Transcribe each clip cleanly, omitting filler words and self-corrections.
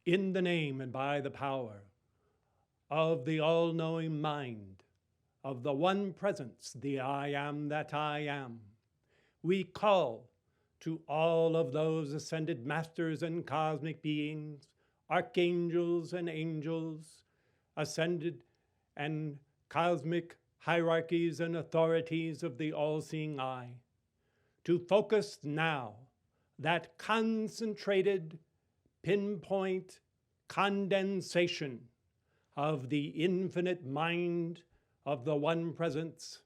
in the name and by the power of the all-knowing mind, of the one presence, the I am that I am, we call to all of those ascended masters and cosmic beings, archangels and angels, ascended and cosmic hierarchies and authorities of the all-seeing eye, to focus now that concentrated pinpoint condensation of the infinite mind of the one presence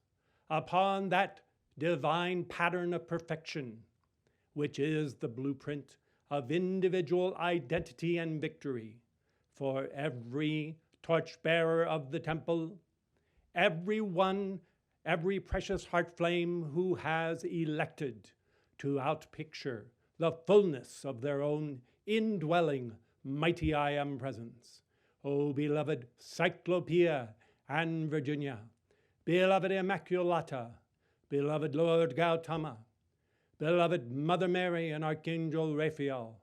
upon that divine pattern of perfection, which is the blueprint of individual identity and victory for every torchbearer of the temple, every precious heart flame who has elected to outpicture the fullness of their own indwelling mighty I am presence. O beloved Cyclopea and Virginia, beloved Immaculata, beloved Lord Gautama, beloved Mother Mary and Archangel Raphael,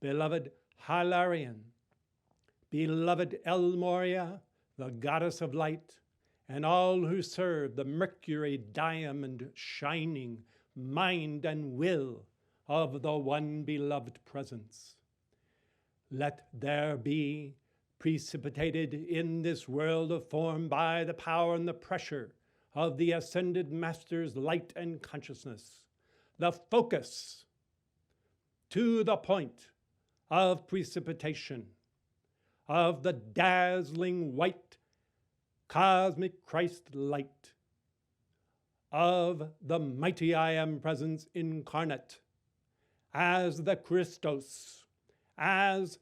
beloved Hilarion, beloved El Moria, the goddess of light, and all who serve the Mercury diamond shining mind and will of the one beloved presence. Let there be precipitated in this world of form by the power and the pressure of the ascended master's light and consciousness, the focus to the point of precipitation of the dazzling white cosmic Christ light of the mighty I am presence incarnate as the Christos, as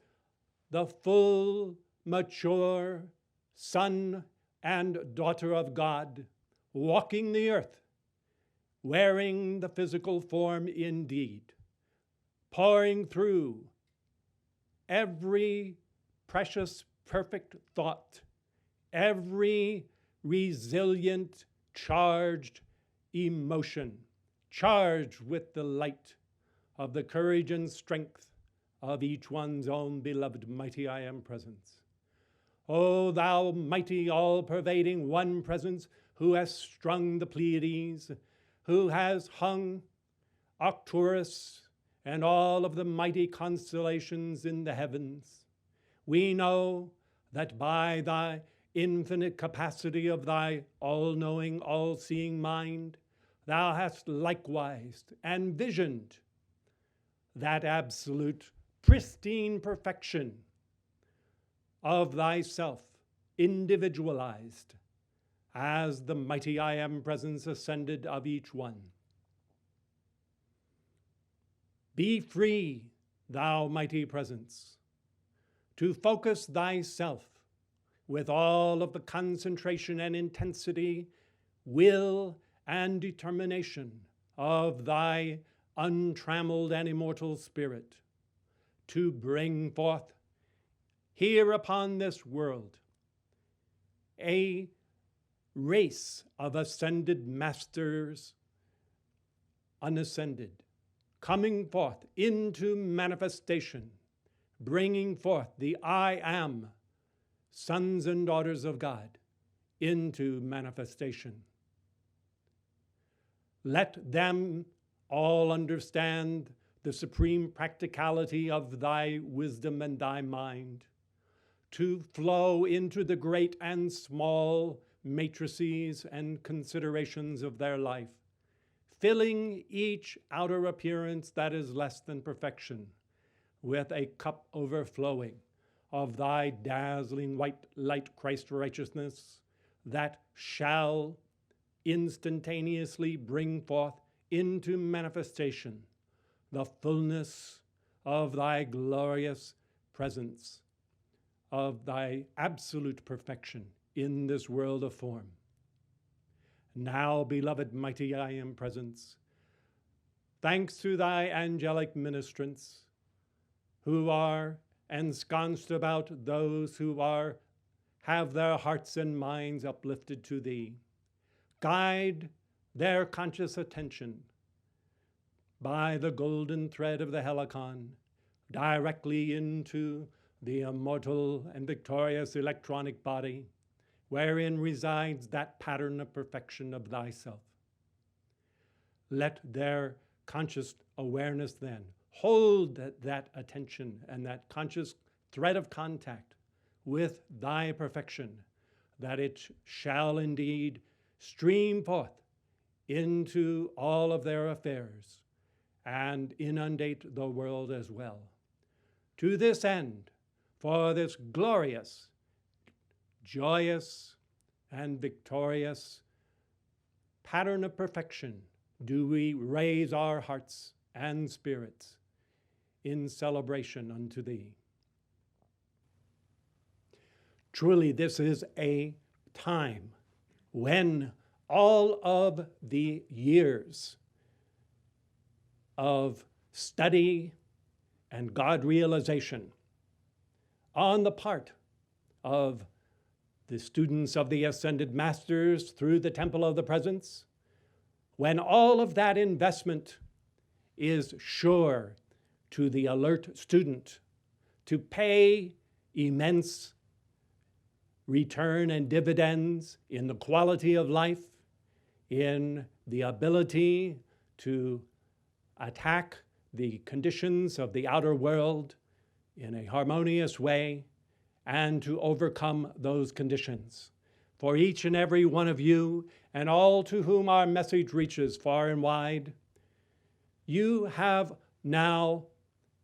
the full, mature Son and daughter of God, walking the earth, wearing the physical form indeed, pouring through every precious, perfect thought, every resilient, charged emotion, charged with the light of the courage and strength of each one's own beloved mighty I am presence. O thou mighty, all-pervading one presence, who has strung the Pleiades, who has hung Arcturus and all of the mighty constellations in the heavens, we know that by thy infinite capacity of thy all-knowing, all-seeing mind, thou hast likewise envisioned that absolute, pristine perfection of thyself, individualized, as the mighty I am presence ascended of each one. Be free, thou mighty presence, to focus thyself with all of the concentration and intensity, will and determination of thy untrammeled and immortal spirit, to bring forth here upon this world a race of ascended masters, unascended, coming forth into manifestation, bringing forth the I am, sons and daughters of God, into manifestation. Let them all understand the supreme practicality of thy wisdom and thy mind, to flow into the great and small matrices and considerations of their life, filling each outer appearance that is less than perfection with a cup overflowing of thy dazzling white light Christ righteousness that shall instantaneously bring forth into manifestation the fullness of thy glorious presence, of thy absolute perfection in this world of form. Now, beloved mighty I am presence, thanks to thy angelic ministrants who are ensconced about those who have their hearts and minds uplifted to thee, guide their conscious attention by the golden thread of the helicon directly into the immortal and victorious electronic body, wherein resides that pattern of perfection of thyself. Let their conscious awareness then hold that attention and that conscious thread of contact with thy perfection, that it shall indeed stream forth into all of their affairs and inundate the world as well. To this end, for this glorious, joyous, and victorious pattern of perfection, do we raise our hearts and spirits in celebration unto thee. Truly, this is a time when all of the years of study and God realization on the part of the students of the Ascended Masters through the Temple of the Presence, when all of that investment is sure to the alert student to pay immense return and dividends in the quality of life, in the ability to attack the conditions of the outer world in a harmonious way, and to overcome those conditions. For each and every one of you, and all to whom our message reaches far and wide, you have now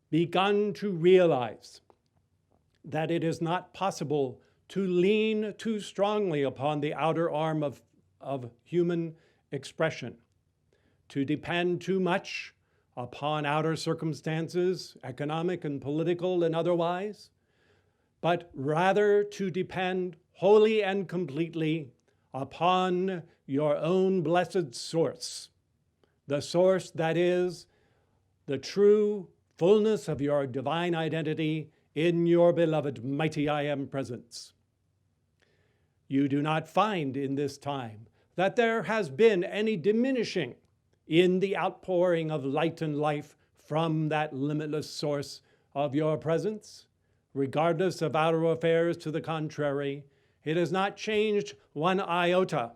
begun to realize that it is not possible to lean too strongly upon the outer arm of human expression, to depend too much upon outer circumstances, economic and political and otherwise, but rather to depend wholly and completely upon your own blessed source, the source that is the true fullness of your divine identity in your beloved mighty I Am presence. You do not find in this time that there has been any diminishing in the outpouring of light and life from that limitless source of your presence. Regardless of outer affairs, to the contrary, it has not changed one iota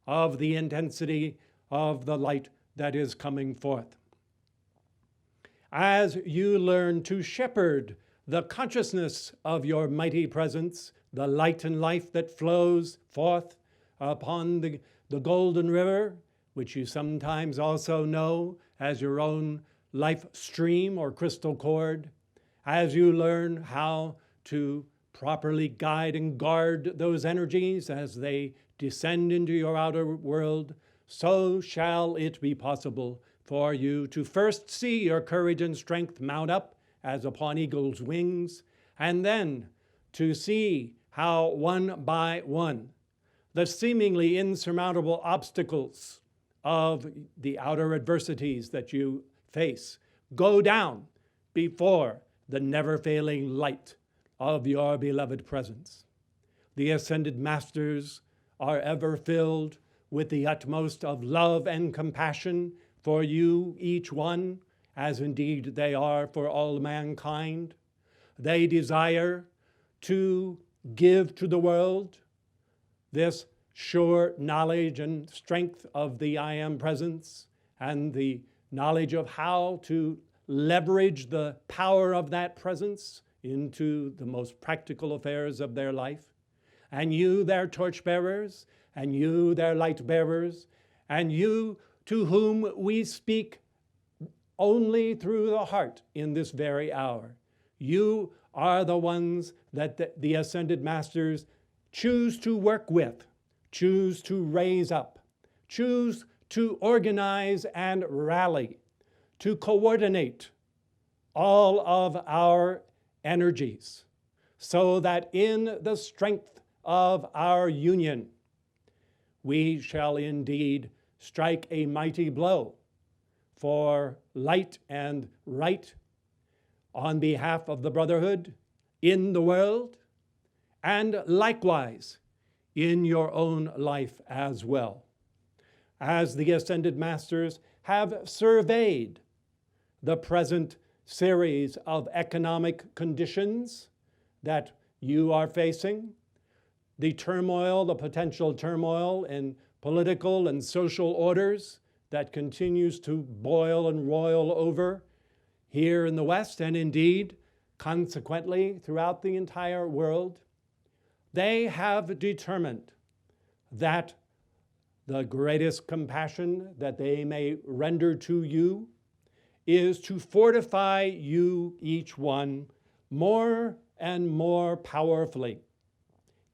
of the intensity of the light that is coming forth. As you learn to shepherd the consciousness of your mighty presence, the light and life that flows forth upon the golden river, which you sometimes also know as your own life stream or crystal cord, as you learn how to properly guide and guard those energies as they descend into your outer world, so shall it be possible for you to first see your courage and strength mount up as upon eagle's wings, and then to see how one by one the seemingly insurmountable obstacles of the outer adversities that you face go down before the never-failing light of your beloved presence. The Ascended Masters are ever filled with the utmost of love and compassion for you, each one, as indeed they are for all mankind. They desire to give to the world this sure knowledge and strength of the I Am presence, and the knowledge of how to leverage the power of that presence into the most practical affairs of their life. And you, their torchbearers, and you, their light bearers, and you to whom we speak only through the heart in this very hour, you are the ones that the Ascended Masters choose to work with, choose to raise up, choose to organize and rally, to coordinate all of our energies, so that in the strength of our union, we shall indeed strike a mighty blow for light and right on behalf of the brotherhood in the world, and likewise in your own life as well. As the Ascended Masters have surveyed the present series of economic conditions that you are facing, the turmoil, the potential turmoil in political and social orders that continues to boil and roil over here in the West, and indeed, consequently, throughout the entire world, they have determined that the greatest compassion that they may render to you is to fortify you, each one, more and more powerfully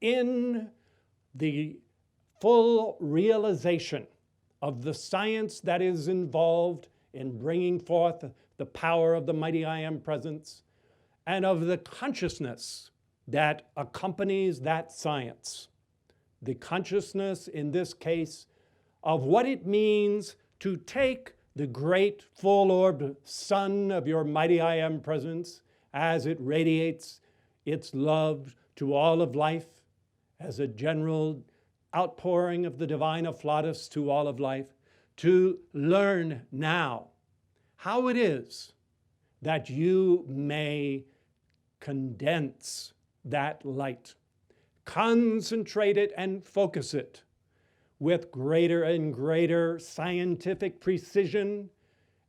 in the full realization of the science that is involved in bringing forth the power of the mighty I Am presence, and of the consciousness that accompanies that science. The consciousness, in this case, of what it means to take the great full-orbed sun of your mighty I Am presence as it radiates its love to all of life as a general outpouring of the divine afflatus to all of life, to learn now how it is that you may condense that light, concentrate it and focus it with greater and greater scientific precision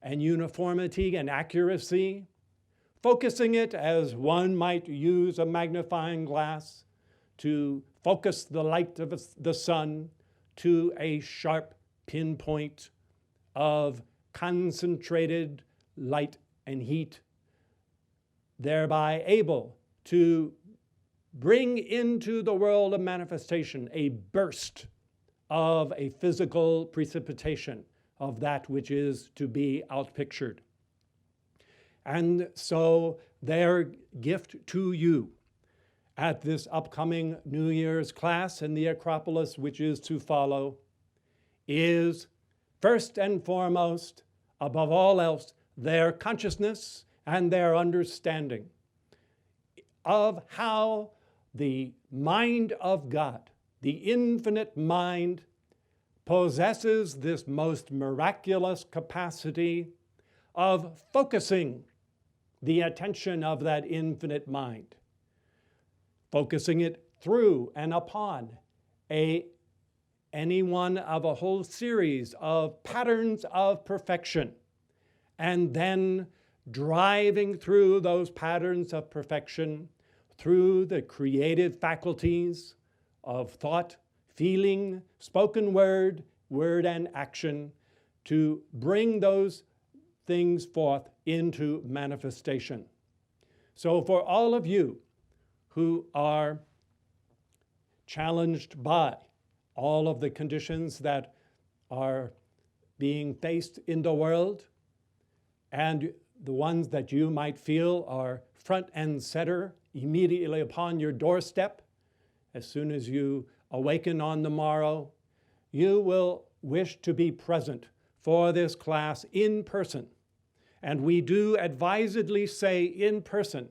and uniformity and accuracy, focusing it as one might use a magnifying glass to focus the light of the sun to a sharp pinpoint of concentrated light and heat, thereby able to bring into the world of manifestation a burst of a physical precipitation of that which is to be outpictured. And so their gift to you at this upcoming New Year's class in the Acropolis, which is to follow, is first and foremost, above all else, their consciousness and their understanding of how the mind of God, the infinite mind, possesses this most miraculous capacity of focusing the attention of that infinite mind, focusing it through and upon any one of a whole series of patterns of perfection, and then driving through those patterns of perfection through the creative faculties of thought, feeling, spoken word, word and action, to bring those things forth into manifestation. So for all of you who are challenged by all of the conditions that are being faced in the world, and the ones that you might feel are front and center immediately upon your doorstep, as soon as you awaken on the morrow, you will wish to be present for this class in person. And we do advisedly say in person,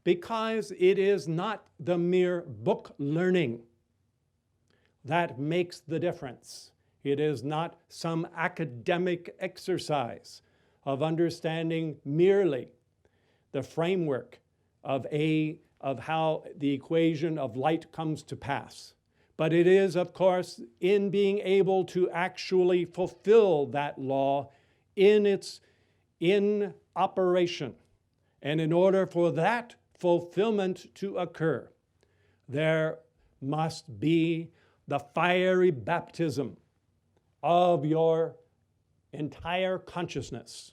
because it is not the mere book learning that makes the difference. It is not some academic exercise of understanding merely the framework of how the equation of light comes to pass. But it is, of course, in being able to actually fulfill that law in operation. And in order for that fulfillment to occur, there must be the fiery baptism of your entire consciousness.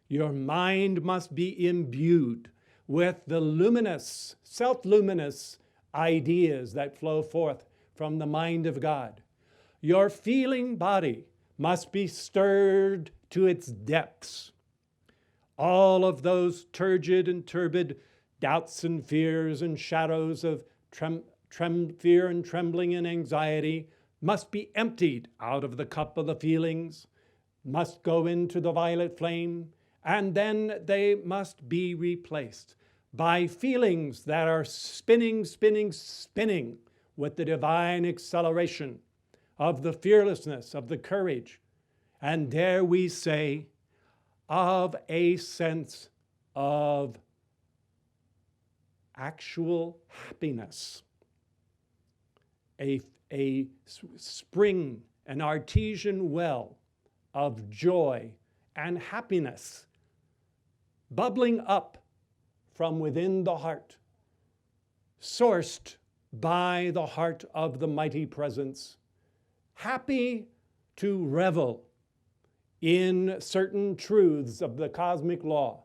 Your mind must be imbued with the luminous, self-luminous ideas that flow forth from the mind of God. Your feeling body must be stirred to its depths. All of those turgid and turbid doubts and fears and shadows of fear and trembling and anxiety must be emptied out of the cup of the feelings, must go into the violet flame, and then they must be replaced by feelings that are spinning, spinning, spinning with the divine acceleration of the fearlessness, of the courage, and dare we say, of a sense of actual happiness, a spring, an artesian well of joy and happiness bubbling up from within the heart, sourced by the heart of the mighty presence, happy to revel in certain truths of the cosmic law,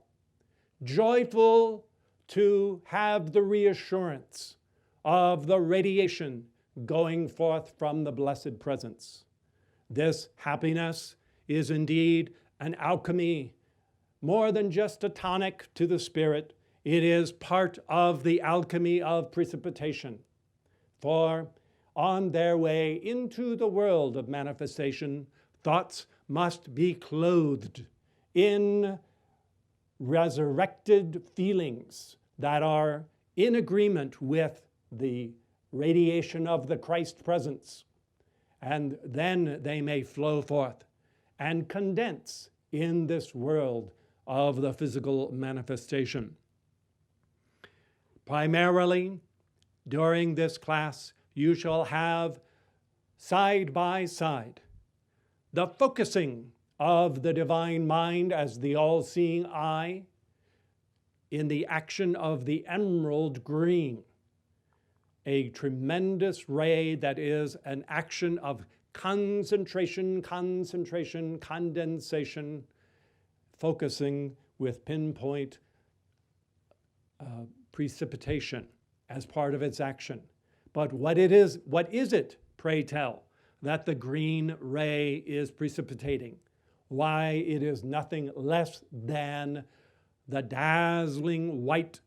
joyful to have the reassurance of the radiation going forth from the blessed presence. This happiness is indeed an alchemy, more than just a tonic to the spirit. It is part of the alchemy of precipitation. For on their way into the world of manifestation, thoughts must be clothed in resurrected feelings that are in agreement with the radiation of the Christ presence. And then they may flow forth and condense in this world of the physical manifestation. Primarily, during this class, you shall have side by side the focusing of the divine mind as the all-seeing eye in the action of the emerald green, a tremendous ray that is an action of concentration, condensation, focusing with pinpoint precipitation as part of its action. But what is it, pray tell, that the green ray is precipitating? Why, it is nothing less than the dazzling white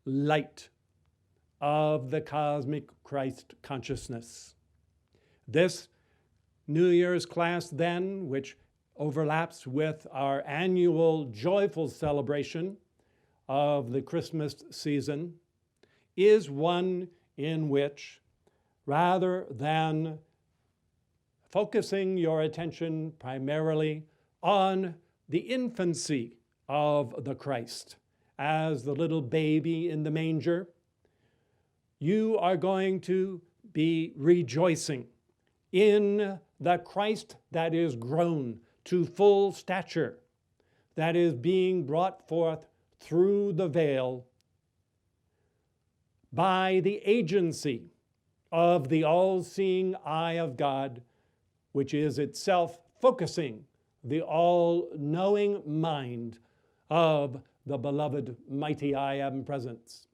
light of the cosmic Christ consciousness. This New Year's class then, which overlaps with our annual joyful celebration of the Christmas season, is one in which, rather than focusing your attention primarily on the infancy of the Christ as the little baby in the manger, you are going to be rejoicing in the Christ that is grown to full stature, that is being brought forth through the veil by the agency of the all-seeing eye of God, which is itself focusing the all-knowing mind of the beloved mighty I Am Presence.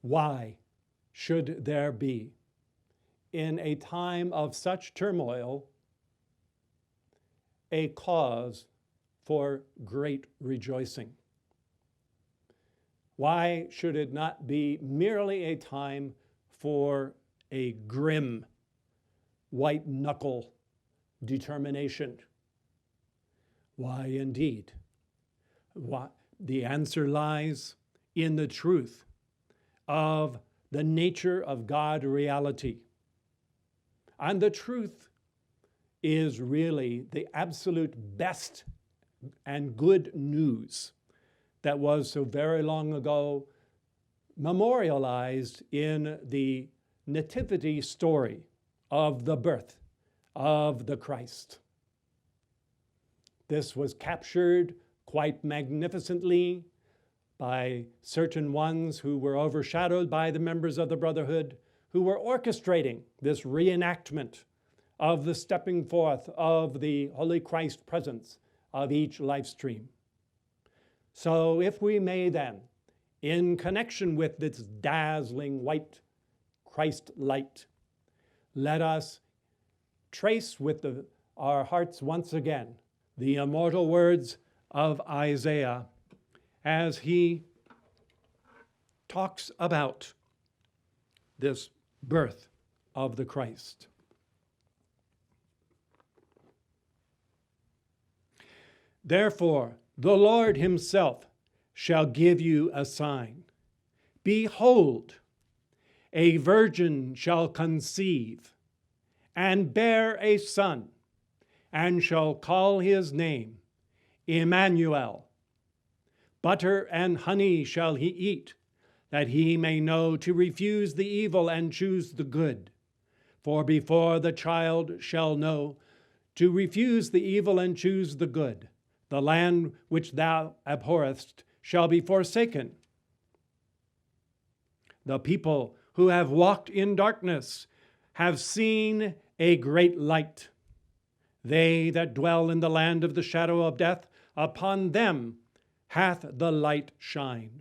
Why should there be, in a time of such turmoil, a cause for great rejoicing? Why should it not be merely a time for a grim, white-knuckle determination? Why, indeed? The answer lies in the truth of the nature of God reality. And the truth is really the absolute best and good news that was so very long ago memorialized in the nativity story of the birth of the Christ. This was captured quite magnificently by certain ones who were overshadowed by the members of the Brotherhood, who were orchestrating this reenactment of the stepping forth of the Holy Christ presence of each life stream. So if we may then, in connection with this dazzling white Christ light, let us trace with our hearts once again the immortal words of Isaiah as he talks about this birth of the Christ. Therefore, the Lord himself shall give you a sign. Behold, a virgin shall conceive and bear a son, and shall call his name Emanuel. Butter and honey shall he eat, that he may know to refuse the evil and choose the good. For before the child shall know to refuse the evil and choose the good, the land which thou abhorrest shall be forsaken. The people who have walked in darkness have seen a great light. They that dwell in the land of the shadow of death, upon them hath the light shined.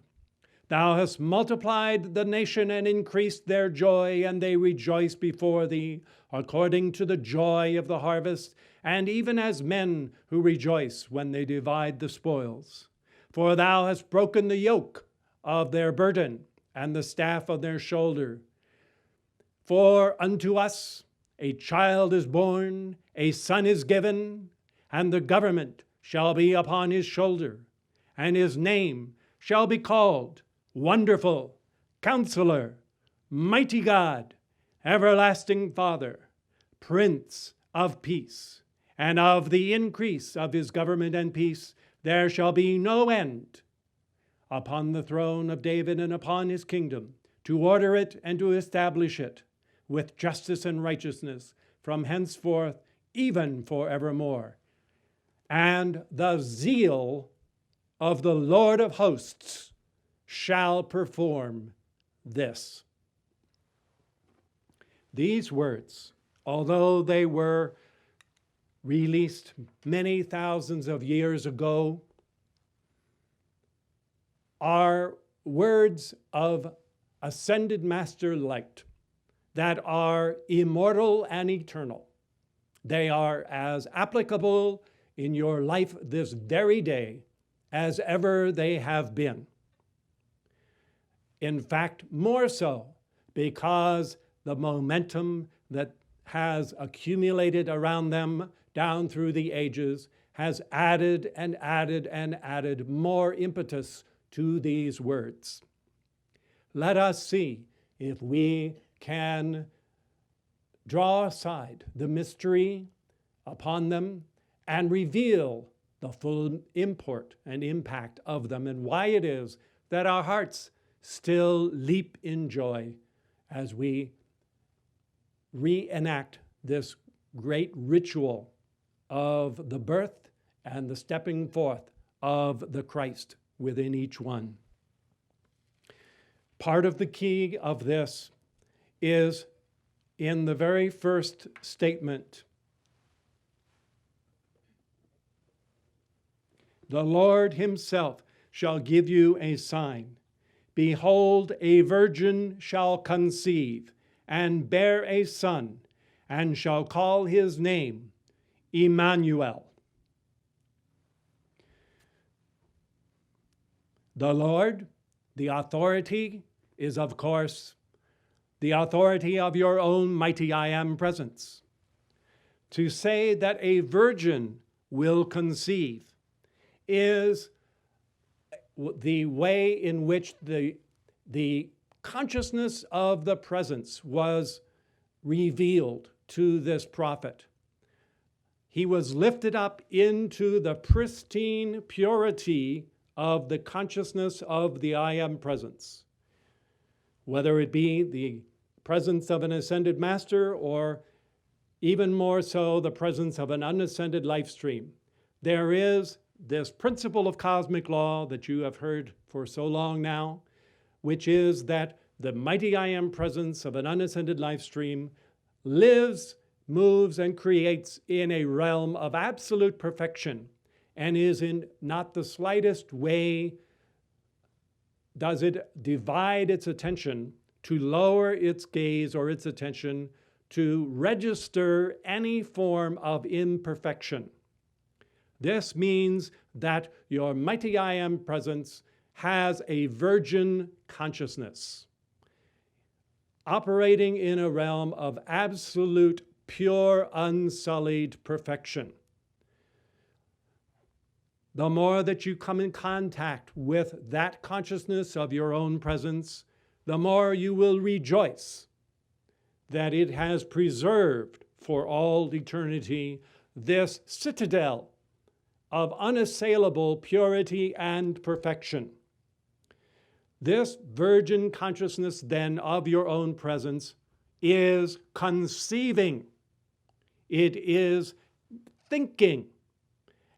Thou hast multiplied the nation and increased their joy, and they rejoice before thee, according to the joy of the harvest, and even as men who rejoice when they divide the spoils. For thou hast broken the yoke of their burden, and the staff of their shoulder. For unto us a child is born, a son is given, and the government shall be upon his shoulder, and his name shall be called Wonderful, Counselor, Mighty God, Everlasting Father, Prince of Peace. And of the increase of his government and peace there shall be no end, upon the throne of David and upon his kingdom, to order it and to establish it with justice and righteousness from henceforth, even forevermore. And the zeal of the Lord of hosts shall perform this. These words, although they were released many thousands of years ago, are words of ascended master light that are immortal and eternal. They are as applicable in your life this very day as ever they have been. In fact, more so, because the momentum that has accumulated around them down through the ages has added and added and added more impetus to these words. Let us see if we can draw aside the mystery upon them and reveal the full import and impact of them, and why it is that our hearts still leap in joy as we reenact this great ritual of the birth and the stepping forth of the Christ within each one. Part of the key of this is in the very first statement. The Lord himself shall give you a sign. Behold, a virgin shall conceive and bear a son, and shall call his name Emanuel. The Lord, the authority is, of course, the authority of your own mighty I Am presence. To say that a virgin will conceive is the way in which the consciousness of the presence was revealed to this prophet. He was lifted up into the pristine purity of the consciousness of the I Am presence, whether it be the presence of an ascended master or even more so the presence of an unascended life stream. There is this principle of cosmic law that you have heard for so long now, which is that the mighty I Am presence of an unascended life stream lives, moves, and creates in a realm of absolute perfection, and is in not the slightest way does it divide its attention to lower its gaze or its attention to register any form of imperfection. This means that your mighty I Am presence has a virgin consciousness, operating in a realm of absolute, pure, unsullied perfection. The more that you come in contact with that consciousness of your own presence, the more you will rejoice that it has preserved for all eternity this citadel of unassailable purity and perfection. This virgin consciousness, then, of your own presence is conceiving. It is thinking.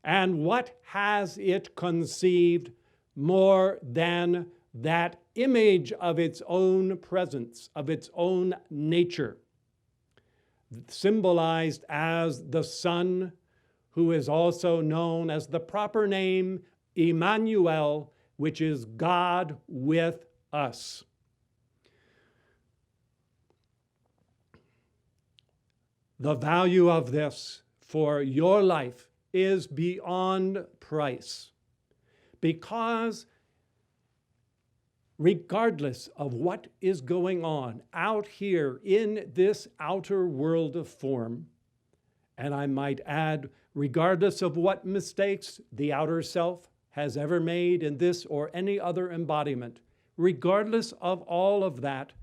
And what has it conceived more than that image of its own presence, of its own nature, symbolized as the Son, who is also known as the proper name Emanuel, which is God with us. The value of this for your life is beyond price, because regardless of what is going on out here in this outer world of form, and I might add, regardless of what mistakes the outer self has ever made in this or any other embodiment, regardless of all of that,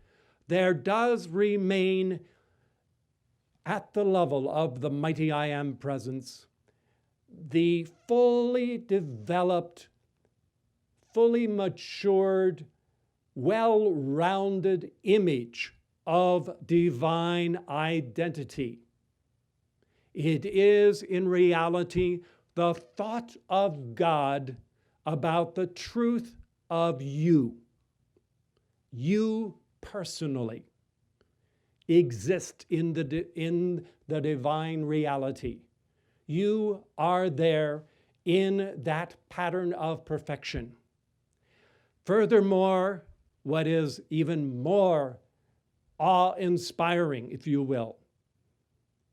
there does remain at the level of the mighty I Am presence the fully developed, fully matured, well-rounded image of divine identity. It is, in reality, the thought of God about the truth of you. You personally exist in the divine reality. You are there in that pattern of perfection. Furthermore, what is even more awe-inspiring, if you will,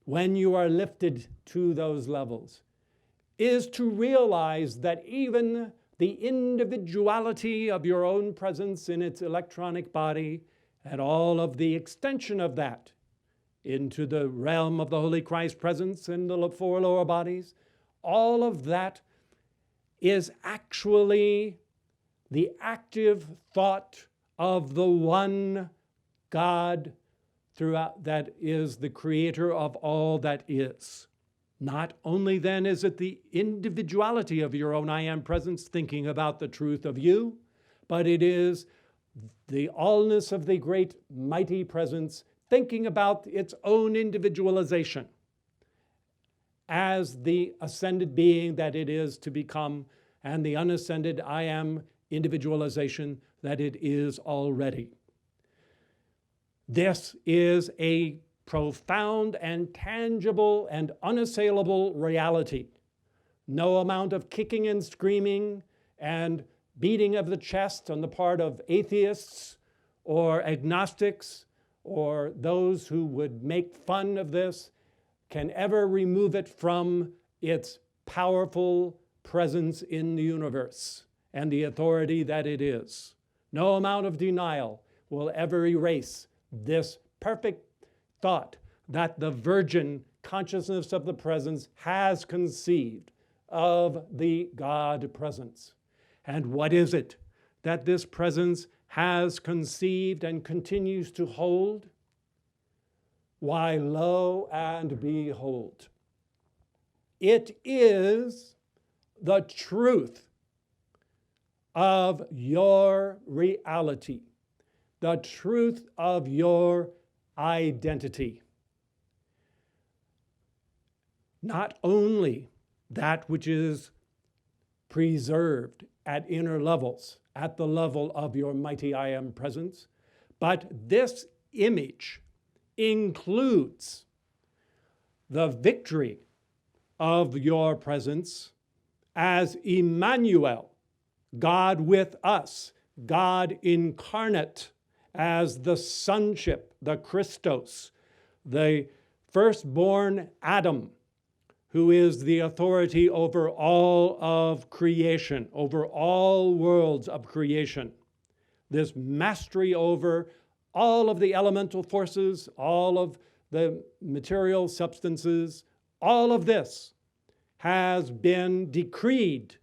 when you are lifted to those levels, is to realize that even the individuality of your own presence in its electronic body and all of the extension of that into the realm of the Holy Christ presence and the four lower bodies, all of that is actually the active thought of the one God throughout, that is the creator of all that is. Not only then is it the individuality of your own I Am presence thinking about the truth of you, but it is the allness of the great mighty presence thinking about its own individualization as the ascended being that it is to become, and the unascended I Am individualization that it is already. This is a profound and tangible and unassailable reality. No amount of kicking and screaming and beating of the chest on the part of atheists or agnostics or those who would make fun of this can ever remove it from its powerful presence in the universe and the authority that it is. No amount of denial will ever erase this perfect thought that the virgin consciousness of the presence has conceived of the God presence. And what is it that this presence has conceived and continues to hold? Why, lo and behold, it is the truth of your reality, the truth of your identity. Not only that which is preserved at inner levels, at the level of your mighty I Am presence, but this image includes the victory of your presence as Emanuel, God with us, God incarnate, as the sonship, the Christos, the firstborn Adam, who is the authority over all of creation, over all worlds of creation. This mastery over all of the elemental forces, all of the material substances, all of this has been decreed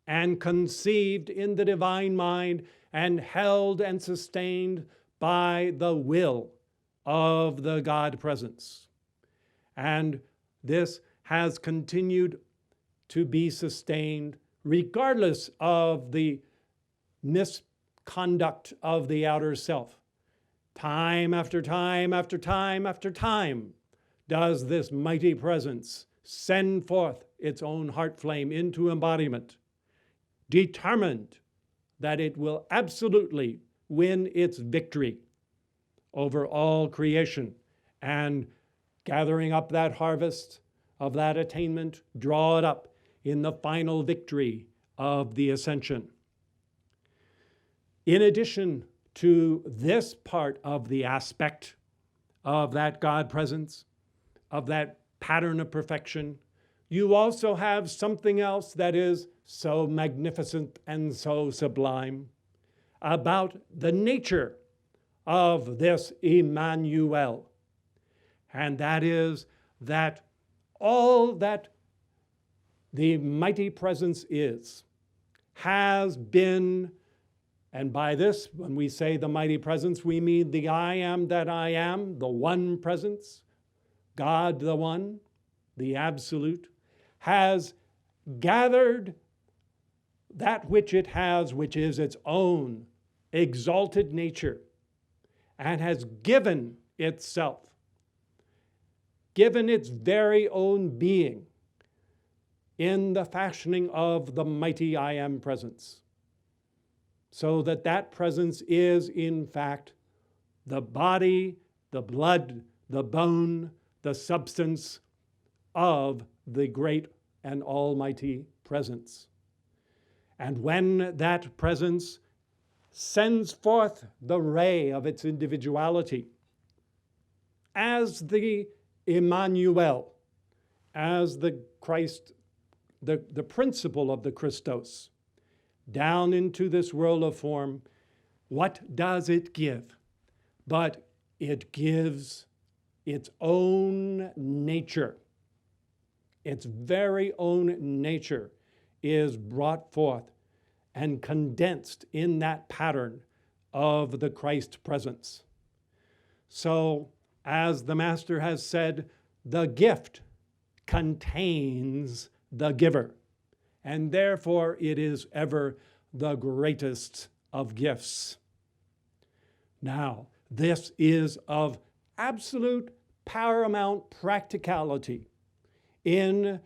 and conceived in the divine mind and held and sustained by the will of the God presence. And this has continued to be sustained regardless of the misconduct of the outer self. Time after time after time after time does this mighty presence send forth its own heart flame into embodiment, determined that it will absolutely win its victory over all creation, and gathering up that harvest of that attainment, draw it up in the final victory of the ascension. In addition to this part of the aspect of that God presence, of that pattern of perfection, you also have something else that is so magnificent and so sublime about the nature of this Emanuel. And that is that all that the mighty presence is, has been, and by this, when we say the mighty presence, we mean the I am that I am, the one presence, God the one, the absolute, has gathered that which it has, which is its own exalted nature, and has given itself, given its very own being in the fashioning of the mighty I am presence, so that that presence is, in fact, the body, the blood, the bone, the substance of the great and almighty presence. And when that presence sends forth the ray of its individuality as the Emanuel, as the Christ, the principle of the Christos, down into this world of form, what does it give? But it gives its own nature. Its very own nature is brought forth and condensed in that pattern of the Christ presence. So, as the Master has said, the gift contains the giver, and therefore it is ever the greatest of gifts. Now, this is of absolute paramount practicality in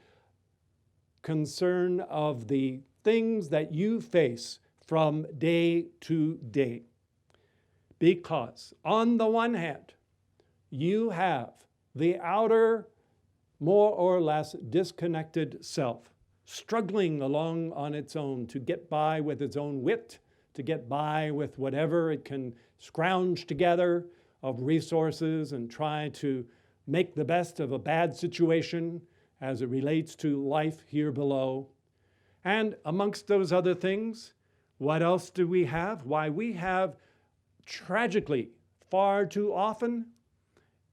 concern of the things that you face from day to day. Because on the one hand, you have the outer, more or less disconnected self, struggling along on its own to get by with its own wit, to get by with whatever it can scrounge together of resources and try to make the best of a bad situation as it relates to life here below. And amongst those other things, what else do we have? Why, we have, tragically, far too often,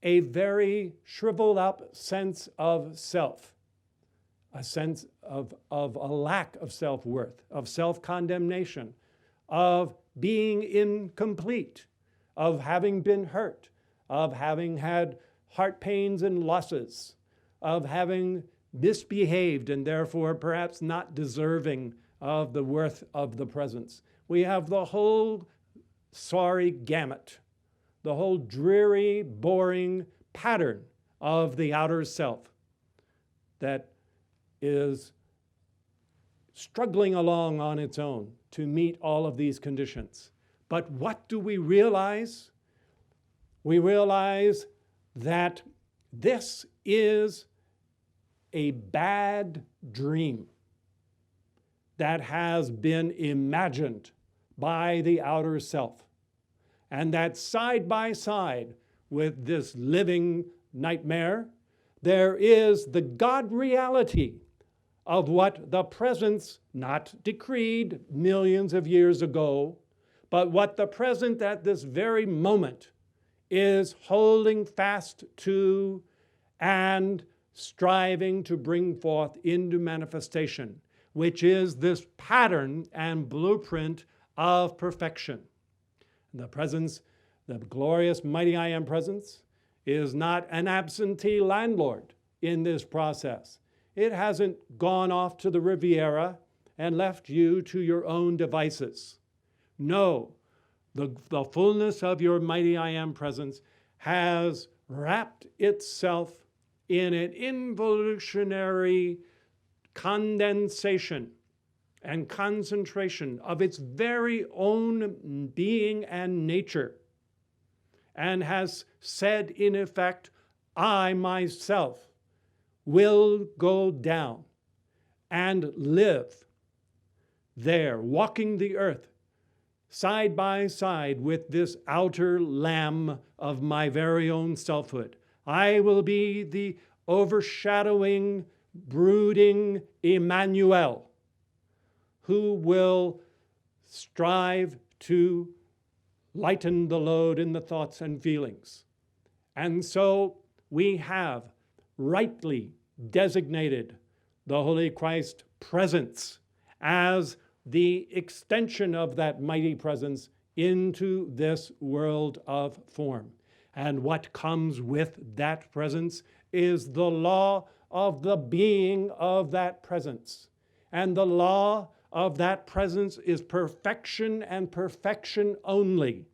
a very shriveled up sense of self, a sense of a lack of self-worth, of self-condemnation, of being incomplete, of having been hurt, of having had heart pains and losses, of having misbehaved and therefore perhaps not deserving of the worth of the presence. We have the whole sorry gamut, the whole dreary, boring pattern of the outer self that is struggling along on its own to meet all of these conditions. But what do we realize? We realize that this is a bad dream that has been imagined by the outer self, and that side by side with this living nightmare, there is the God reality of what the presence not decreed millions of years ago, but what the present at this very moment is holding fast to and striving to bring forth into manifestation, which is this pattern and blueprint of perfection. The presence, the glorious mighty I am presence, is not an absentee landlord in this process. It hasn't gone off to the Riviera and left you to your own devices. No, the fullness of your mighty I Am presence has wrapped itself in an involutionary condensation and concentration of its very own being and nature, and has said, in effect, I myself will go down and live there, walking the earth side by side with this outer lamb of my very own selfhood. I will be the overshadowing, brooding Emanuel, who will strive to lighten the load in the thoughts and feelings. And so we have rightly designated the Holy Christ presence as the extension of that mighty presence into this world of form. And what comes with that presence is the law of the being of that presence. And the law of that presence is perfection and perfection only,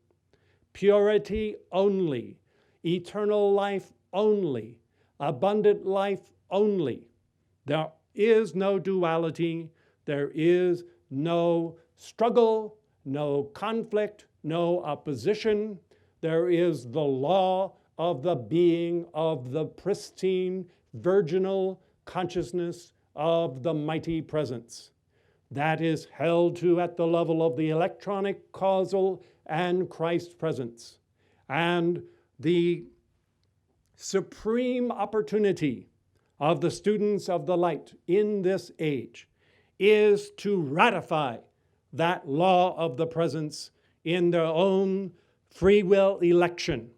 purity only, eternal life only, abundant life only. There is no duality, there is no struggle, no conflict, no opposition. There is the law of the being of the pristine, virginal consciousness of the mighty presence. That is held to at the level of the electronic, causal, and Christ presence. And the supreme opportunity of the students of the light in this age is to ratify that law of the presence in their own free will election,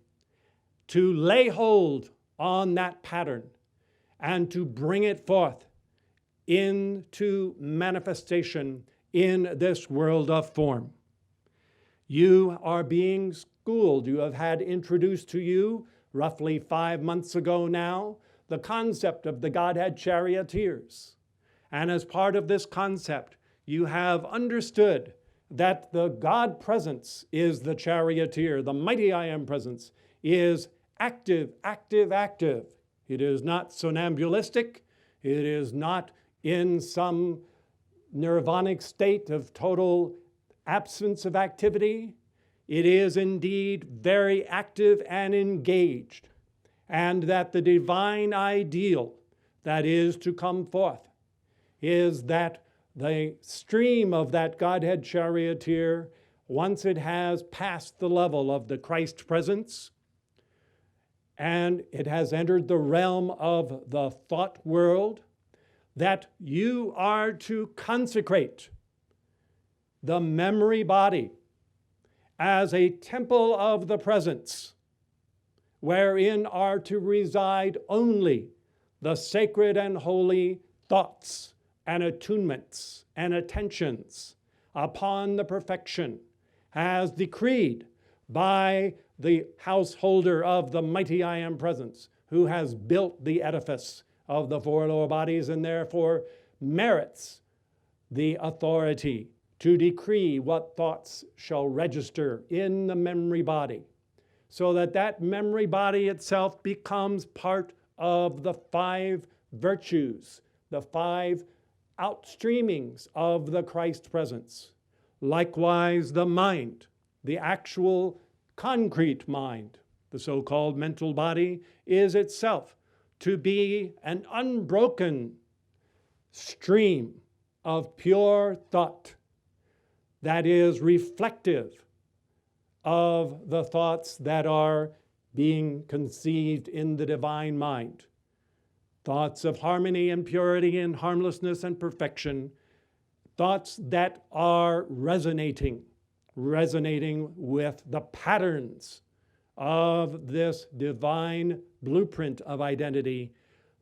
to lay hold on that pattern and to bring it forth into manifestation in this world of form. You are being schooled. You have had introduced to you roughly 5 months ago now the concept of the Godhead charioteers. And as part of this concept, you have understood that the God presence is the charioteer. The mighty I Am presence is active, active, active. It is not somnambulistic. It is not in some nirvanic state of total absence of activity. It is indeed very active and engaged. And that the divine ideal that is to come forth is that the stream of that Godhead charioteer, once it has passed the level of the Christ presence, and it has entered the realm of the thought world, that you are to consecrate the memory body as a temple of the presence, wherein are to reside only the sacred and holy thoughts and attunements and attentions upon the perfection as decreed by the householder of the mighty I Am presence, who has built the edifice of the four lower bodies and therefore merits the authority to decree what thoughts shall register in the memory body, so that that memory body itself becomes part of the 5 virtues, the 5 outstreamings of the Christ presence. Likewise, the mind, the actual concrete mind, the so-called mental body, is itself to be an unbroken stream of pure thought that is reflective of the thoughts that are being conceived in the divine mind. Thoughts of harmony and purity and harmlessness and perfection. Thoughts that are resonating with the patterns of this divine blueprint of identity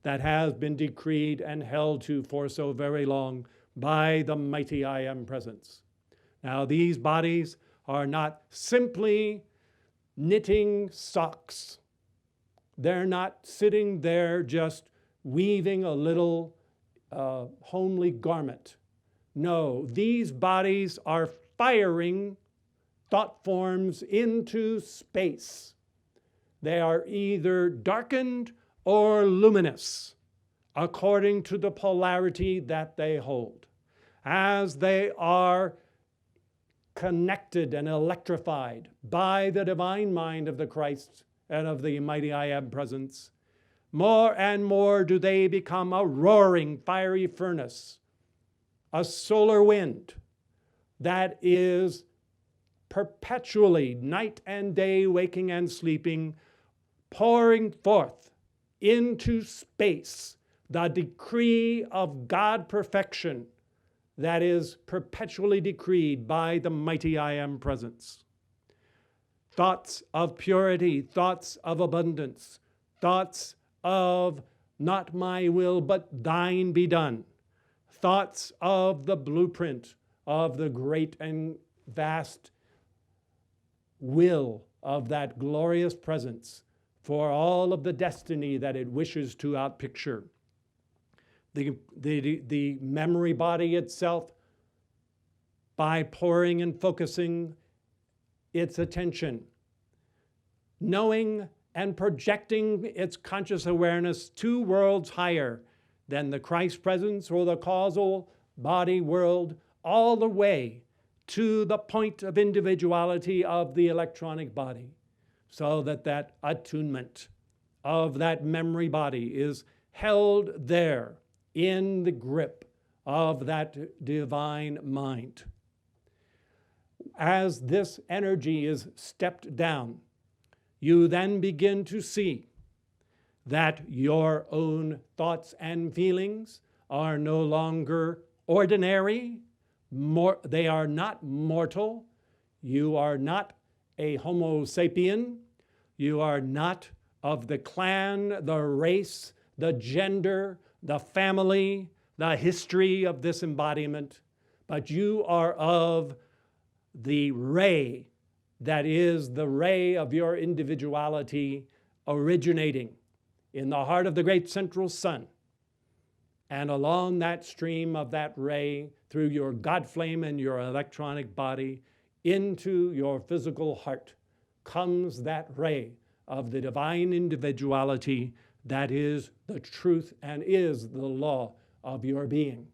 that has been decreed and held to for so very long by the mighty I Am presence. Now, these bodies are not simply knitting socks. They're not sitting there just weaving a little homely garment. No, these bodies are firing thought forms into space. They are either darkened or luminous, according to the polarity that they hold. As they are connected and electrified by the divine mind of the Christ and of the mighty I Am presence, more and more do they become a roaring fiery furnace, a solar wind that is perpetually, night and day, waking and sleeping, pouring forth into space the decree of God perfection that is perpetually decreed by the mighty I Am presence. Thoughts of purity, thoughts of abundance, thoughts of not my will but thine be done, thoughts of the blueprint of the great and vast will of that glorious presence for all of the destiny that it wishes to outpicture. The memory body itself, by pouring and focusing its attention, knowing and projecting its conscious awareness 2 worlds higher than the Christ presence or the causal body world, all the way to the point of individuality of the electronic body, so that that attunement of that memory body is held there in the grip of that divine mind. As this energy is stepped down, you then begin to see that your own thoughts and feelings are no longer ordinary. They are not mortal. You are not a Homo sapien. You are not of the clan, the race, the gender, the family, the history of this embodiment, but you are of the ray that is the ray of your individuality originating in the heart of the great central sun. And along that stream of that ray, through your God flame and your electronic body, into your physical heart, comes that ray of the divine individuality that is the truth and is the law of your being.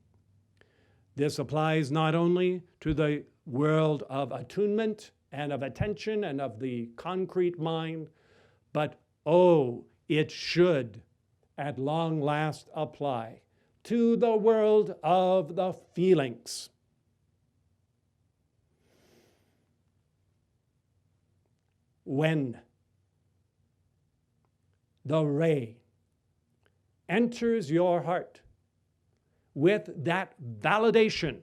This applies not only to the world of attunement and of attention and of the concrete mind, but it should at long last apply to the world of the feelings. When the ray enters your heart with that validation,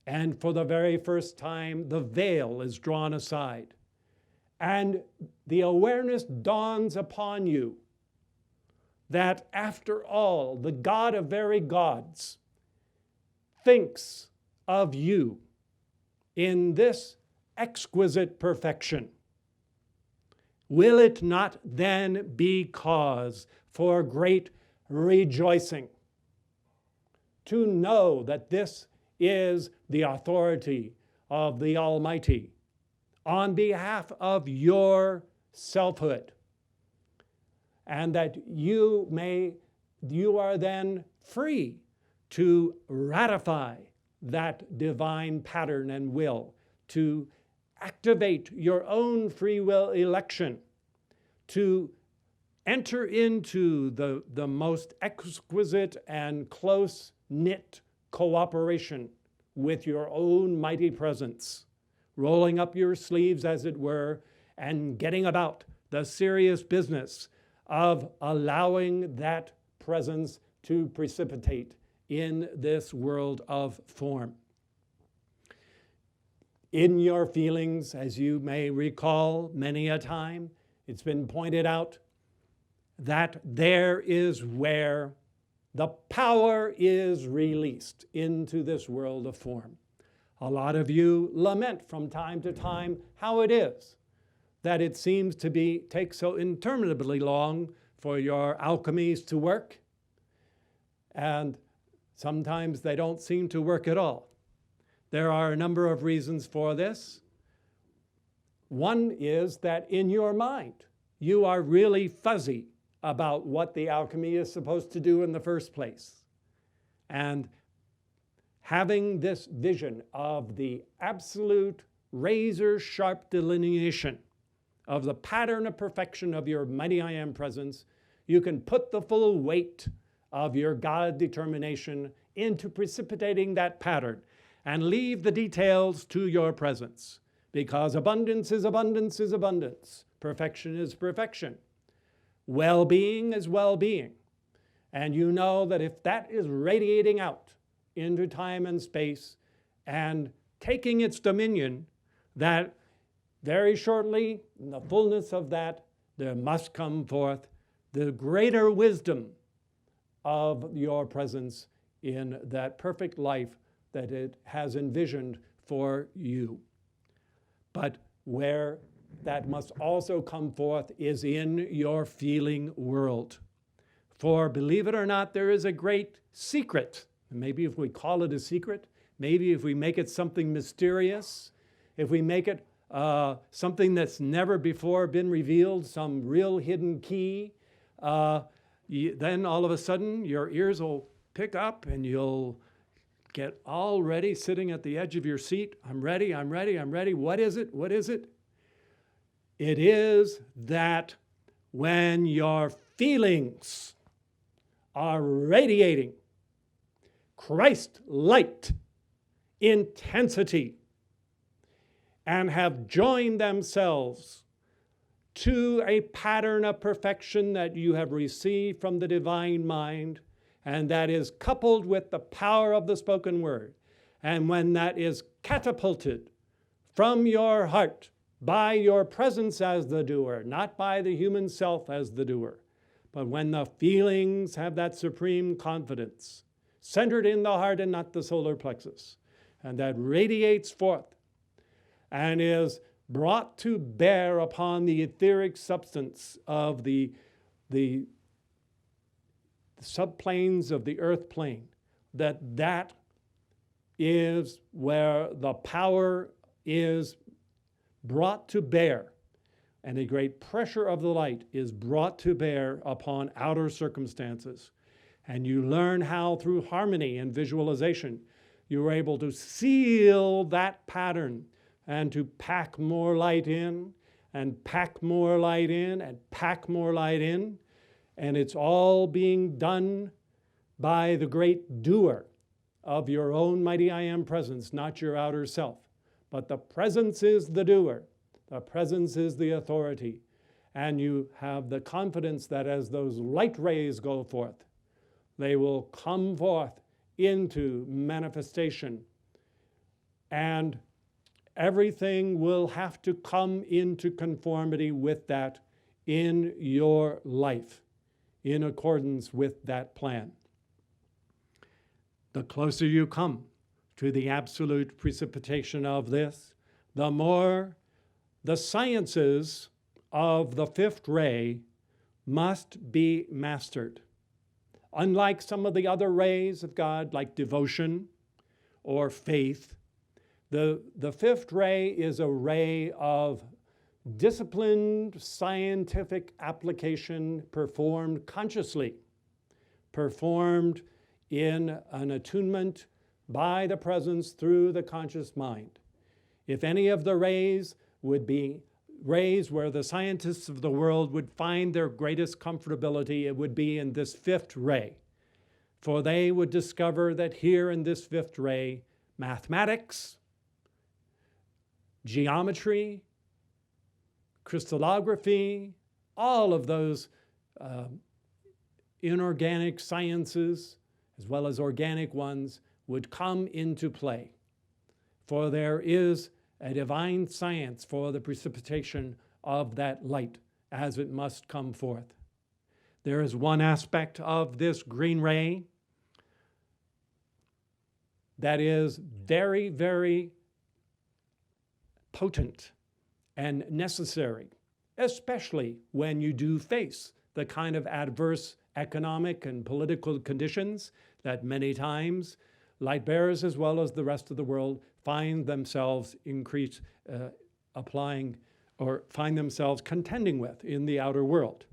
and for the very first time, the veil is drawn aside, and the awareness dawns upon you that after all, the God of very gods thinks of you in this exquisite perfection. Will it not then be cause for great rejoicing to know that this is the authority of the Almighty on behalf of your selfhood, and that you are then free to ratify that divine pattern and will, to activate your own free will election, to enter into the most exquisite and close-knit cooperation with your own mighty presence, rolling up your sleeves, as it were, and getting about the serious business of allowing that presence to precipitate in this world of form. In your feelings, as you may recall many a time, it's been pointed out that there is where the power is released into this world of form. A lot of you lament from time to time how it is that it seems to take so interminably long for your alchemies to work, and sometimes they don't seem to work at all. There are a number of reasons for this. One is that in your mind, you are really fuzzy about what the alchemy is supposed to do in the first place. And having this vision of the absolute razor-sharp delineation of the pattern of perfection of your mighty I Am presence, you can put the full weight of your God determination into precipitating that pattern and leave the details to your presence. Because abundance is abundance is abundance. Perfection is perfection. Well-being is well-being. And you know that if that is radiating out into time and space and taking its dominion, that very shortly, in the fullness of that, there must come forth the greater wisdom of your presence in that perfect life that it has envisioned for you. But where that must also come forth is in your feeling world. For believe it or not, there is a great secret. Maybe if we call it a secret, maybe if we make it something mysterious, if we make it something that's never before been revealed, some real hidden key, then all of a sudden your ears will pick up and you'll get all ready, sitting at the edge of your seat. I'm ready, I'm ready, I'm ready. What is it? What is it? It is that when your feelings are radiating Christ light intensity and have joined themselves to a pattern of perfection that you have received from the divine mind, and that is coupled with the power of the spoken word. And when that is catapulted from your heart by your presence as the doer, not by the human self as the doer, but when the feelings have that supreme confidence, centered in the heart and not the solar plexus, and that radiates forth and is brought to bear upon the etheric substance of the subplanes of the earth plane, that is where the power is brought to bear, and a great pressure of the light is brought to bear upon outer circumstances. And you learn how, through harmony and visualization, you're able to seal that pattern and to pack more light in, and pack more light in, and pack more light in. And it's all being done by the great doer of your own mighty I Am presence, not your outer self. But the presence is the doer. The presence is the authority. And you have the confidence that as those light rays go forth, they will come forth into manifestation. And everything will have to come into conformity with that in your life, in accordance with that plan. The closer you come to the absolute precipitation of this, the more the sciences of the fifth ray must be mastered. Unlike some of the other rays of God, like devotion or faith, the fifth ray is a ray of disciplined scientific application performed consciously, performed in an attunement by the presence through the conscious mind. If any of the rays would be rays where the scientists of the world would find their greatest comfortability, it would be in this fifth ray. For they would discover that here in this fifth ray, mathematics, geometry, crystallography, all of those inorganic sciences, as well as organic ones, would come into play. For there is a divine science for the precipitation of that light as it must come forth. There is one aspect of this green ray that is very, very potent and necessary, especially when you do face the kind of adverse economic and political conditions that many times light bearers as well as the rest of the world find themselves applying or find themselves contending with in the outer world.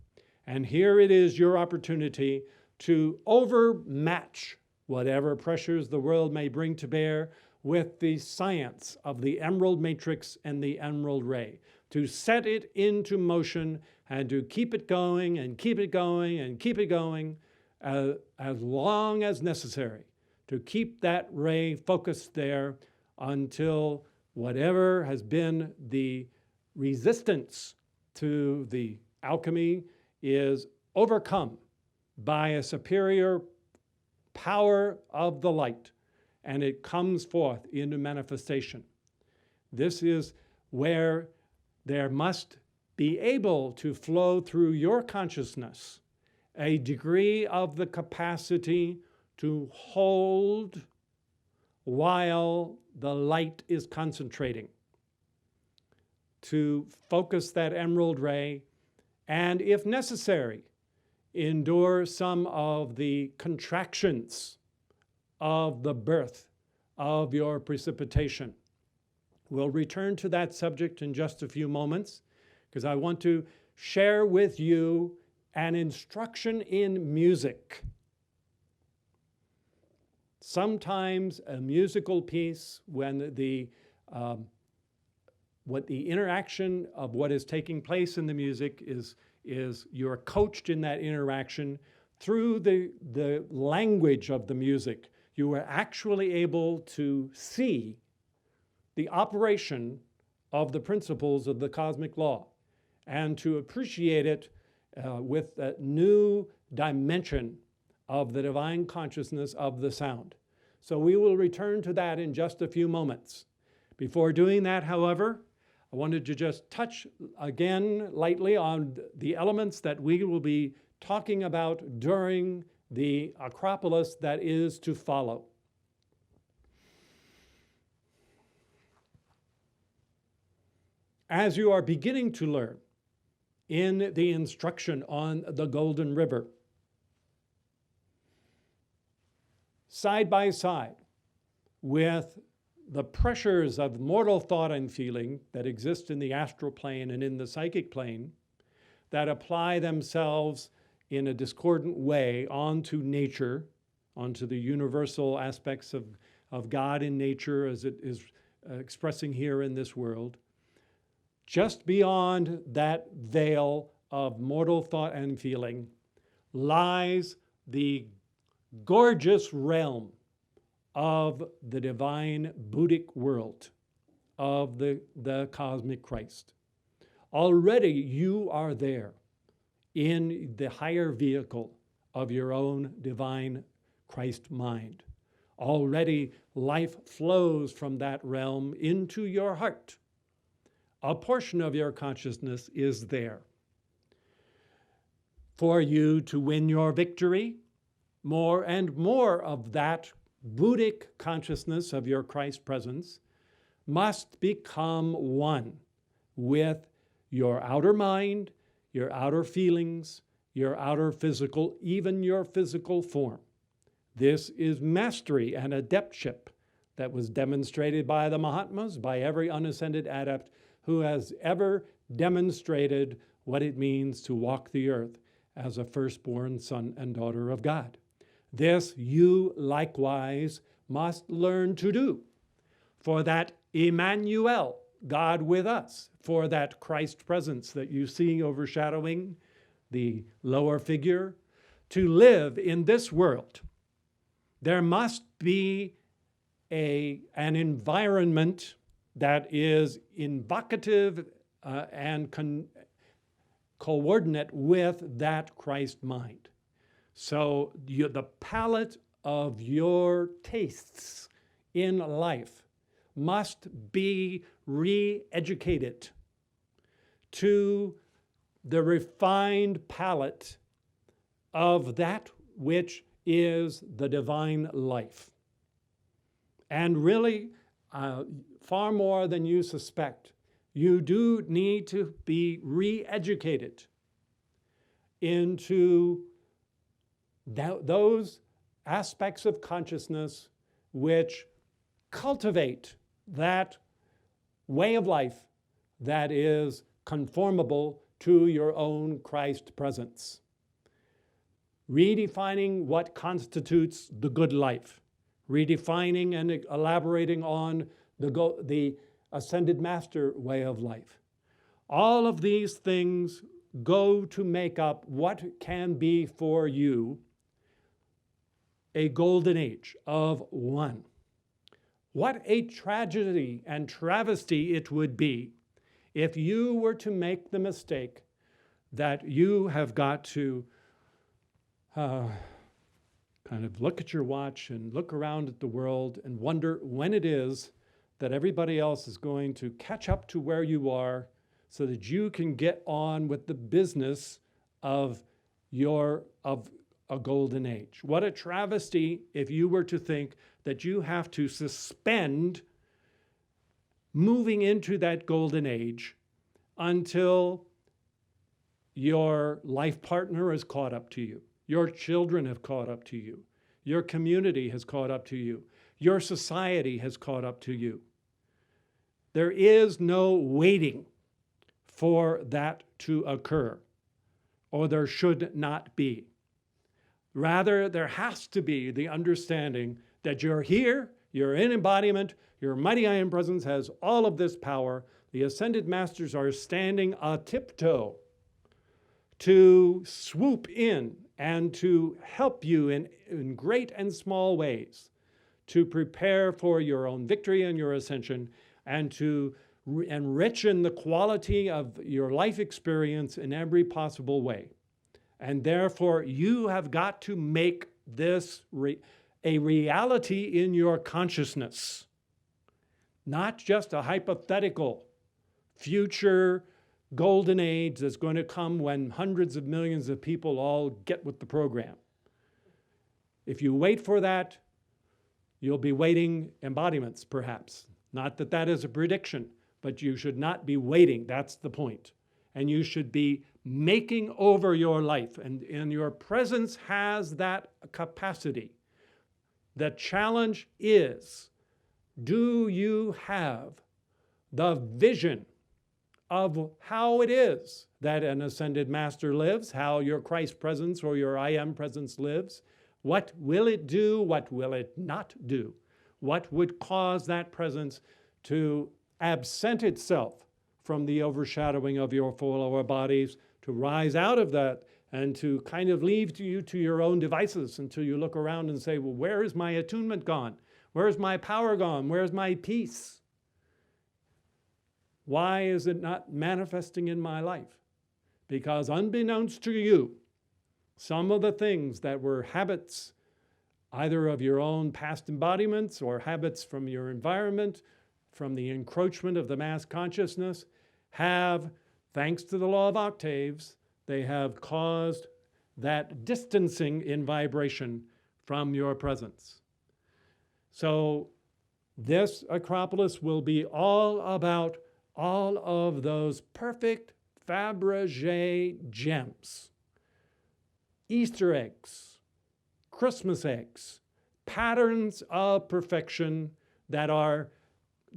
And here it is your opportunity to overmatch whatever pressures the world may bring to bear with the science of the emerald matrix and the emerald ray, to set it into motion and to keep it going and keep it going and keep it going as long as necessary, to keep that ray focused there until whatever has been the resistance to the alchemy is overcome by a superior power of the light, and it comes forth into manifestation. This is where there must be able to flow through your consciousness a degree of the capacity to hold while the light is concentrating, to focus that emerald ray, and if necessary, endure some of the contractions of the birth of your precipitation. We'll return to that subject in just a few moments, because I want to share with you an instruction in music. Sometimes a musical piece, when the interaction of what is taking place in the music is you're coached in that interaction through the language of the music. You are actually able to see the operation of the principles of the cosmic law and to appreciate it with a new dimension of the divine consciousness of the sound. So we will return to that in just a few moments. Before doing that, however, I wanted to just touch again lightly on the elements that we will be talking about during the Acropolis that is to follow. As you are beginning to learn in the instruction on the Golden River, side by side with the pressures of mortal thought and feeling that exist in the astral plane and in the psychic plane, that apply themselves in a discordant way onto nature, onto the universal aspects of God in nature as it is expressing here in this world. Just beyond that veil of mortal thought and feeling lies the gorgeous realm of the divine Buddhic world, of the cosmic Christ. Already you are there in the higher vehicle of your own divine Christ mind. Already life flows from that realm into your heart. A portion of your consciousness is there. For you to win your victory, more and more of that Buddhic consciousness of your Christ presence must become one with your outer mind, your outer feelings, your outer physical, even your physical form. This is mastery and adeptship that was demonstrated by the Mahatmas, by every unascended adept who has ever demonstrated what it means to walk the earth as a firstborn son and daughter of God. This you likewise must learn to do, for that Emanuel, God with us, for that Christ presence that you see overshadowing the lower figure, to live in this world. There must be an environment that is invocative and coordinate with that Christ mind. So the palette of your tastes in life must be re-educated to the refined palette of that which is the divine life. And really, far more than you suspect, you do need to be re-educated into those aspects of consciousness which cultivate that way of life that is conformable to your own Christ presence. Redefining what constitutes the good life. Redefining and elaborating on the Ascended Master way of life. All of these things go to make up what can be for you a golden age of one. What a tragedy and travesty it would be if you were to make the mistake that you have got to kind of look at your watch and look around at the world and wonder when it is that everybody else is going to catch up to where you are so that you can get on with the business of a golden age. What a travesty if you were to think that you have to suspend moving into that golden age until your life partner has caught up to you. Your children have caught up to you. Your community has caught up to you. Your society has caught up to you. There is no waiting for that to occur, or there should not be. Rather, there has to be the understanding that you're here, you're in embodiment, your mighty I Am presence has all of this power. The Ascended Masters are standing a tiptoe to swoop in and to help you in great and small ways to prepare for your own victory and your ascension, and to enrichen the quality of your life experience in every possible way. And therefore, you have got to make this a reality in your consciousness, not just a hypothetical future golden age that's going to come when hundreds of millions of people all get with the program. If you wait for that, you'll be waiting embodiments, perhaps. Not that that is a prediction, but you should not be waiting. That's the point. And you should be making over your life. And your presence has that capacity. The challenge is, do you have the vision of how it is that an Ascended Master lives, how your Christ presence or your I Am presence lives? What will it do? What will it not do? What would cause that presence to absent itself from the overshadowing of your four lower bodies, to rise out of that and to kind of leave you to your own devices until you look around and say, well, where is my attunement gone? Where's my power gone? Where's my peace? Why is it not manifesting in my life? Because unbeknownst to you, some of the things that were habits, either of your own past embodiments or habits from your environment, from the encroachment of the mass consciousness, have, thanks to the law of octaves, they have caused that distancing in vibration from your presence. So this Acropolis will be all about all of those perfect Fabergé gems, Easter eggs, Christmas eggs, patterns of perfection that are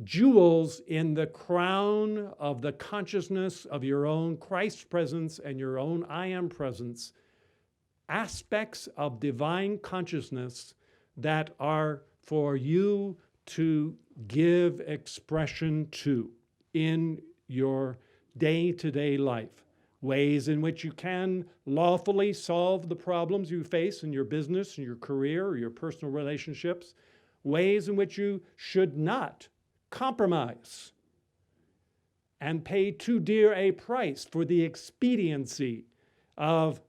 jewels in the crown of the consciousness of your own Christ presence and your own I Am presence, aspects of divine consciousness that are for you to give expression to in your day-to-day life. Ways in which you can lawfully solve the problems you face in your business, in your career, or your personal relationships. Ways in which you should not compromise and pay too dear a price for the expediency of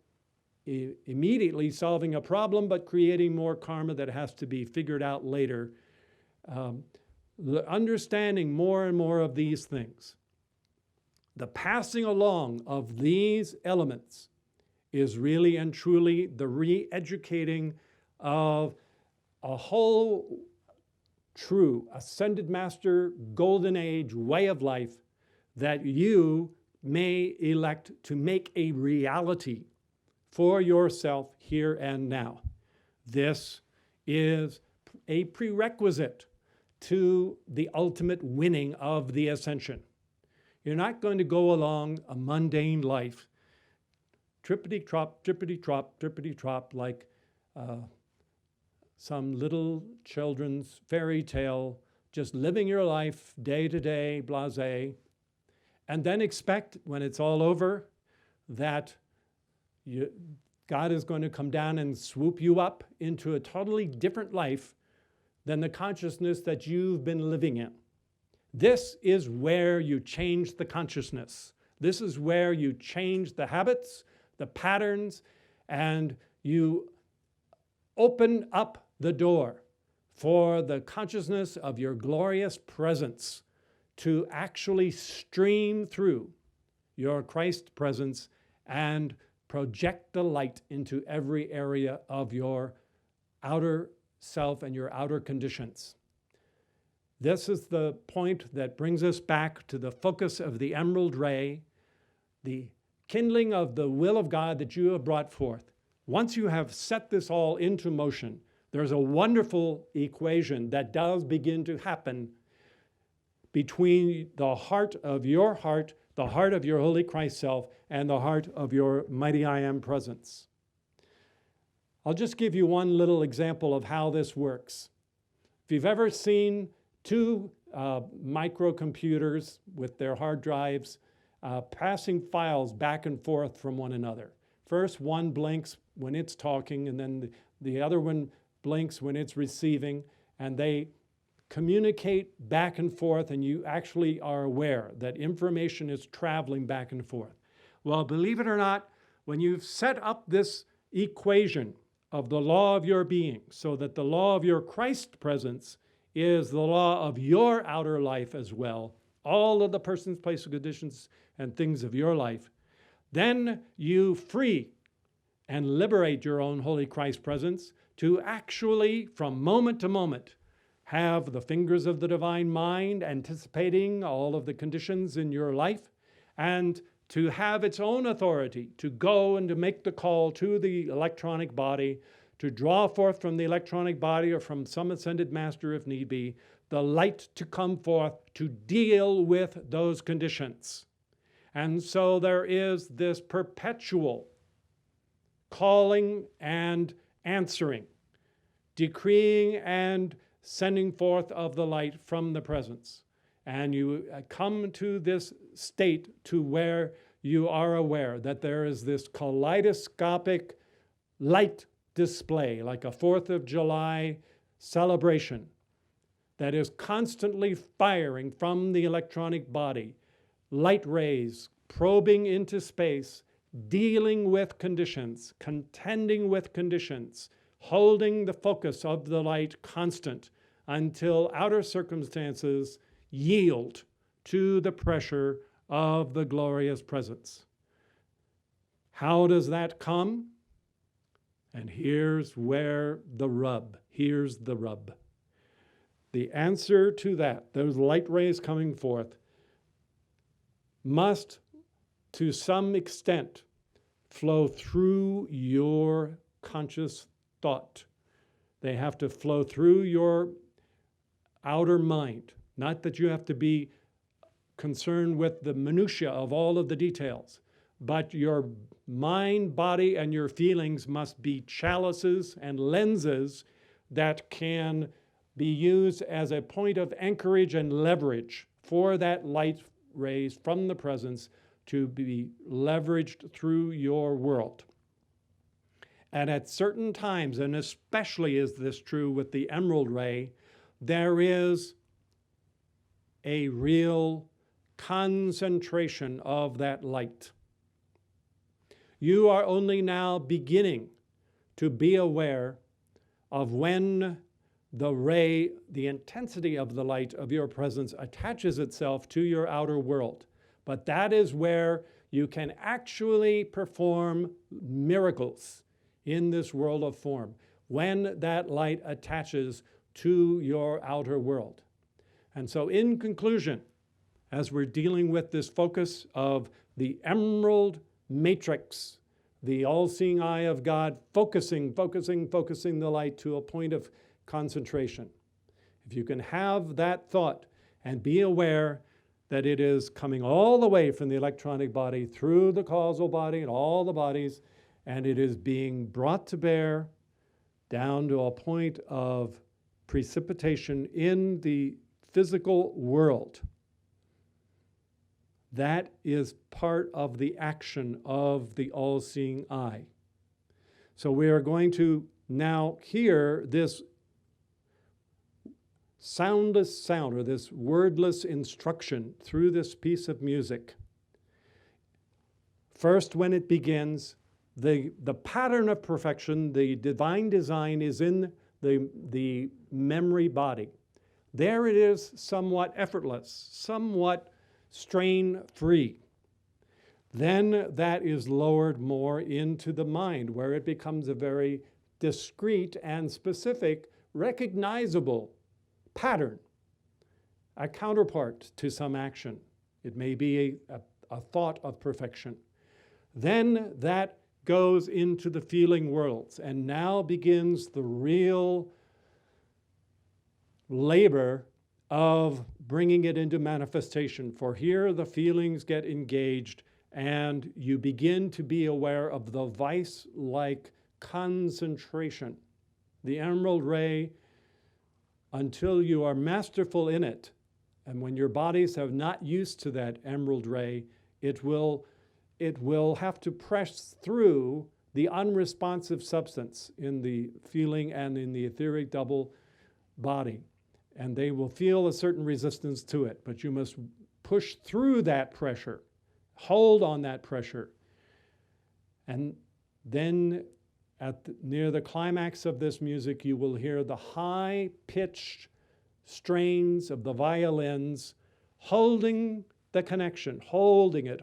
immediately solving a problem but creating more karma that has to be figured out later. Understanding more and more of these things. The passing along of these elements is really and truly the re-educating of a whole true Ascended Master Golden Age way of life that you may elect to make a reality for yourself here and now. This is a prerequisite to the ultimate winning of the ascension. You're not going to go along a mundane life, trippity-trop, trippity-trop, trippity-trop, like some little children's fairy tale, just living your life day to day, blasé, and then expect when it's all over that God is going to come down and swoop you up into a totally different life than the consciousness that you've been living in. This is where you change the consciousness. This is where you change the habits, the patterns, and you open up the door for the consciousness of your glorious presence to actually stream through your Christ presence and project the light into every area of your outer self and your outer conditions. This is the point that brings us back to the focus of the emerald ray, the kindling of the will of God that you have brought forth. Once you have set this all into motion, there's a wonderful equation that does begin to happen between the heart of your heart, the heart of your Holy Christ self, and the heart of your mighty I Am presence. I'll just give you one little example of how this works. If you've ever seen two microcomputers with their hard drives passing files back and forth from one another. First, one blinks when it's talking, and then the other one blinks when it's receiving, and they communicate back and forth, and you actually are aware that information is traveling back and forth. Well, believe it or not, when you've set up this equation of the law of your being, so that the law of your Christ presence is the law of your outer life as well, all of the persons, places, conditions, and things of your life, then you free and liberate your own Holy Christ presence to actually, from moment to moment, have the fingers of the divine mind anticipating all of the conditions in your life, and to have its own authority to go and to make the call to the electronic body, to draw forth from the electronic body or from some ascended master if need be, the light to come forth to deal with those conditions. And so there is this perpetual calling and answering, decreeing and sending forth of the light from the presence. And you come to this state to where you are aware that there is this kaleidoscopic light display, like a 4th of July celebration, that is constantly firing from the electronic body, light rays probing into space, dealing with conditions, contending with conditions, holding the focus of the light constant until outer circumstances yield to the pressure of the glorious presence. How does that come? And here's where the rub, here's the rub. The answer to that, those light rays coming forth, must, to some extent, flow through your conscious thought. They have to flow through your outer mind. Not that you have to be concerned with the minutiae of all of the details, but your mind, body, and your feelings must be chalices and lenses that can be used as a point of anchorage and leverage for that light rays from the presence to be leveraged through your world. And at certain times, and especially is this true with the emerald ray, there is a real concentration of that light. You are only now beginning to be aware of when the ray, the intensity of the light of your presence attaches itself to your outer world. But that is where you can actually perform miracles in this world of form, when that light attaches to your outer world. And so in conclusion, as we're dealing with this focus of the emerald matrix, the all-seeing eye of God, focusing the light to a point of concentration. If you can have that thought and be aware that it is coming all the way from the electronic body through the causal body and all the bodies, and it is being brought to bear down to a point of precipitation in the physical world. That is part of the action of the all-seeing eye. So we are going to now hear this soundless sound, or this wordless instruction through this piece of music. First, when it begins, the pattern of perfection, the divine design is in the memory body. There it is somewhat effortless, somewhat strain-free. Then that is lowered more into the mind, where it becomes a very discrete and specific, recognizable pattern, a counterpart to some action. It may be a thought of perfection. Then that goes into the feeling worlds, and now begins the real labor of bringing it into manifestation. For here the feelings get engaged, and you begin to be aware of the vice-like concentration. The emerald ray, until you are masterful in it, and when your bodies have not used to that emerald ray, it will have to press through the unresponsive substance in the feeling and in the etheric double body. And they will feel a certain resistance to it, but you must push through that pressure, hold on that pressure. And then near the climax of this music, you will hear the high-pitched strains of the violins holding the connection, holding it,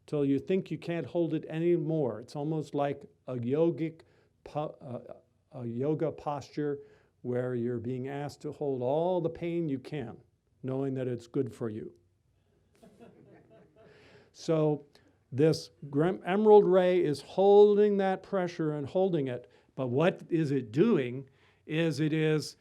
till you think you can't hold it anymore. It's almost like a yoga posture where you're being asked to hold all the pain you can, knowing that it's good for you. So this emerald ray is holding that pressure and holding it, but what is it doing is it is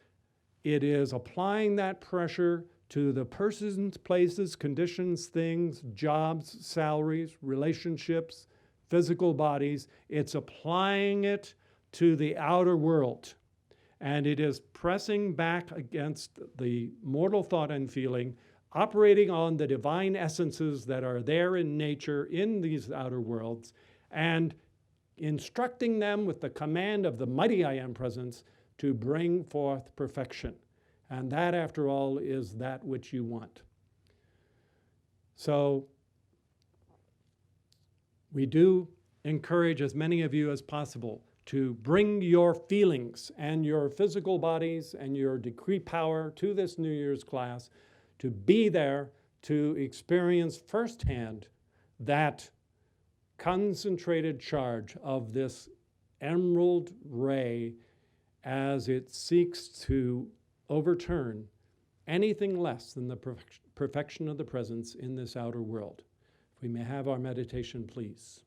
applying that pressure to the persons, places, conditions, things, jobs, salaries, relationships, physical bodies. It's applying it to the outer world. And it is pressing back against the mortal thought and feeling, operating on the divine essences that are there in nature in these outer worlds, and instructing them with the command of the mighty I Am presence to bring forth perfection. And that, after all, is that which you want. So we do encourage as many of you as possible to bring your feelings and your physical bodies and your decree power to this New Year's class, to be there to experience firsthand that concentrated charge of this emerald ray as it seeks to overturn anything less than the perfection of the presence in this outer world. If we may have our meditation, please.